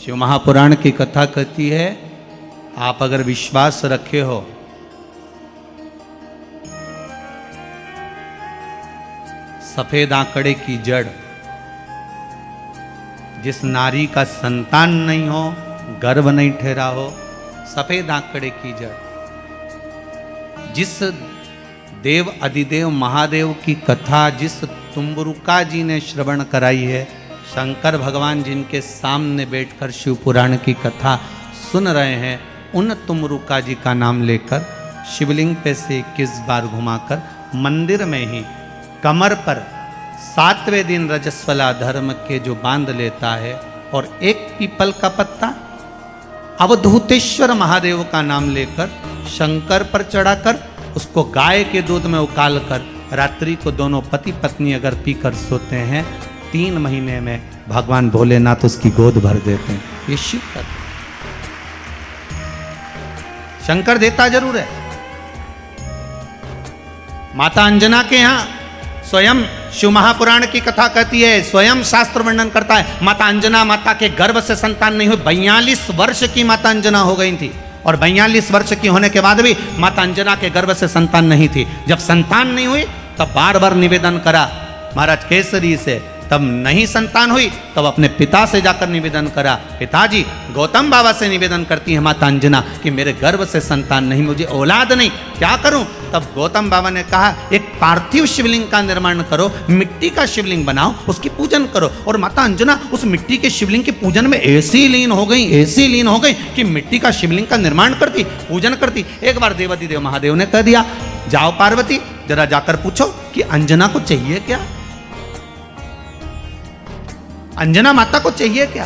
शिव महापुराण की कथा कहती है, आप अगर विश्वास रखे हो सफेद आंकड़े की जड़, जिस नारी का संतान नहीं हो, गर्भ नहीं ठहरा हो, सफेद आंकड़े की जड़, जिस देव अधिदेव महादेव की कथा जिस तुम्बरुका जी ने श्रवण कराई है, शंकर भगवान जिनके सामने बैठकर शिव पुराण की कथा सुन रहे हैं, उन तुम्बरुका जी का नाम लेकर शिवलिंग पे से 21 बार घुमाकर मंदिर में ही कमर पर 7वें दिन रजस्वला धर्म के जो बांध लेता है और एक पीपल का पत्ता अवधूतेश्वर महादेव का नाम लेकर शंकर पर चढ़ाकर उसको गाय के दूध में उकाल कर रात्रि को दोनों पति पत्नी अगर पीकर सोते हैं, 3 महीने में भगवान भोलेनाथ उसकी गोद भर देते हैं। ये शिव कथा, शंकर देता जरूर है। माता अंजना के यहां स्वयं शिव महापुराण की कथा कहती है, स्वयं शास्त्र वर्णन करता है, माता अंजना माता के गर्भ से संतान नहीं हुई। 42 वर्ष की माता अंजना हो गई थी और 42 वर्ष की होने के बाद भी माता अंजना के गर्भ से संतान नहीं थी। जब संतान नहीं हुई तब बार बार निवेदन करा महाराज केसरी से, तब नहीं संतान हुई तब अपने पिता से जाकर निवेदन करा, पिताजी गौतम बाबा से निवेदन करती है माता अंजना कि मेरे गर्भ से संतान नहीं, मुझे औलाद नहीं, क्या करूं? तब गौतम बाबा ने कहा एक पार्थिव शिवलिंग का निर्माण करो, मिट्टी का शिवलिंग बनाओ, उसकी पूजन करो। और माता अंजना उस मिट्टी के शिवलिंग के पूजन में ऐसी लीन हो गई कि मिट्टी का शिवलिंग का निर्माण करती, पूजन करती। एक बार देवाधिदेव महादेव ने कह दिया, जाओ पार्वती जरा जाकर पूछो कि अंजना को चाहिए क्या, अंजना माता को चाहिए क्या।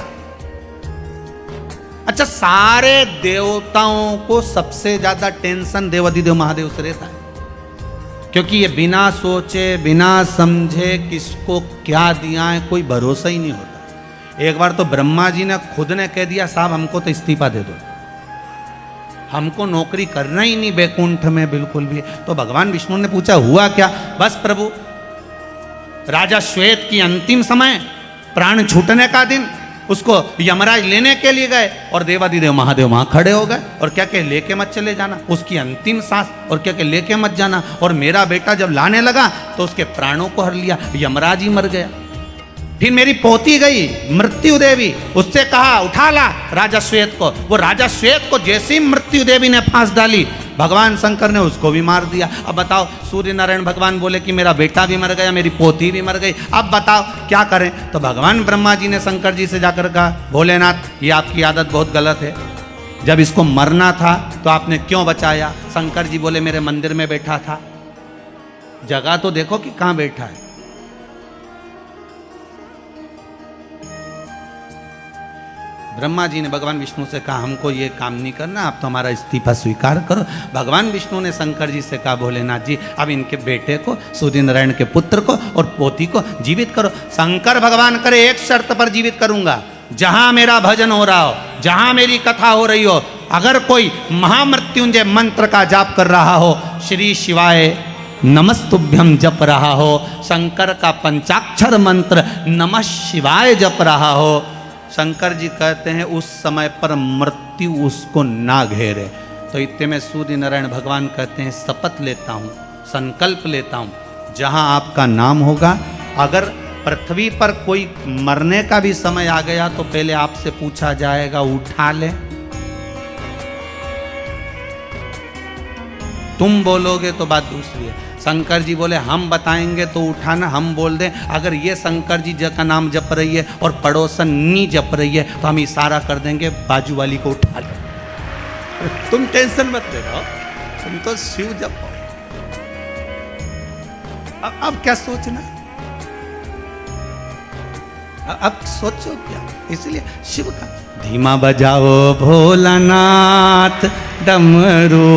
अच्छा, सारे देवताओं को सबसे ज्यादा टेंशन देवाधिदेव महादेव से रहता है, क्योंकि ये बिना सोचे बिना समझे किसको क्या दिया है कोई भरोसा ही नहीं होता। एक बार तो ब्रह्मा जी ने खुद ने कह दिया, साहब हमको तो इस्तीफा दे दो, हमको नौकरी करना ही नहीं बैकुंठ में बिल्कुल भी। तो भगवान विष्णु ने पूछा हुआ क्या? बस प्रभु, राजा श्वेत की अंतिम समय, प्राण छूटने का दिन, उसको यमराज लेने के लिए गए और देवाधिदेव महादेव वहां खड़े हो गए और क्या क्या लेके मत चले जाना, उसकी अंतिम सांस, और क्या क्या लेके मत जाना। और मेरा बेटा जब लाने लगा तो उसके प्राणों को हर लिया, यमराज ही मर गया। फिर मेरी पोती गई मृत्यु देवी, उससे कहा उठा ला राजा श्वेत को। वो राजा श्वेत को जैसी मृत्यु देवी ने फांस डाली, भगवान शंकर ने उसको भी मार दिया। अब बताओ, सूर्य नारायण भगवान बोले कि मेरा बेटा भी मर गया, मेरी पोती भी मर गई, अब बताओ क्या करें? तो भगवान ब्रह्मा जी ने शंकर जी से जाकर कहा, भोलेनाथ ये आपकी आदत बहुत गलत है, जब इसको मरना था तो आपने क्यों बचाया? शंकर जी बोले मेरे मंदिर में बैठा था, जगह तो देखो कि कहां बैठा है। ब्रह्मा जी ने भगवान विष्णु से कहा हमको ये काम नहीं करना, आप तो हमारा इस्तीफा स्वीकार करो। भगवान विष्णु ने शंकर जी से कहा भोलेनाथ जी अब इनके बेटे को, सूर्य नारायण के पुत्र को और पोती को जीवित करो। शंकर भगवान करे एक शर्त पर जीवित करूंगा, जहां मेरा भजन हो रहा हो, जहां मेरी कथा हो रही हो, अगर कोई महामृत्युंजय मंत्र का जाप कर रहा हो, श्री शिवाय नमस्तुभ्यम जप रहा हो, शंकर का पंचाक्षर मंत्र नमः शिवाय जप रहा हो, शंकर जी कहते हैं उस समय पर मृत्यु उसको ना घेरे। तो इतने में सूर्य नारायण भगवान कहते हैं शपथ लेता हूँ, संकल्प लेता हूँ, जहाँ आपका नाम होगा, अगर पृथ्वी पर कोई मरने का भी समय आ गया तो पहले आपसे पूछा जाएगा उठा ले, तुम बोलोगे तो बात दूसरी है। शंकर जी बोले हम बताएंगे तो उठाना, हम बोल दें अगर ये शंकर जी का नाम जप रही है और पड़ोसन नहीं जप रही है तो हम इशारा कर देंगे बाजू वाली को उठा ले। तुम टेंशन मत ले रहो, तुम तो शिव जपो। अब क्या सोचना, अब सोचो क्या, इसलिए शिव का धीमा बजाओ भोलानाथ डमरू।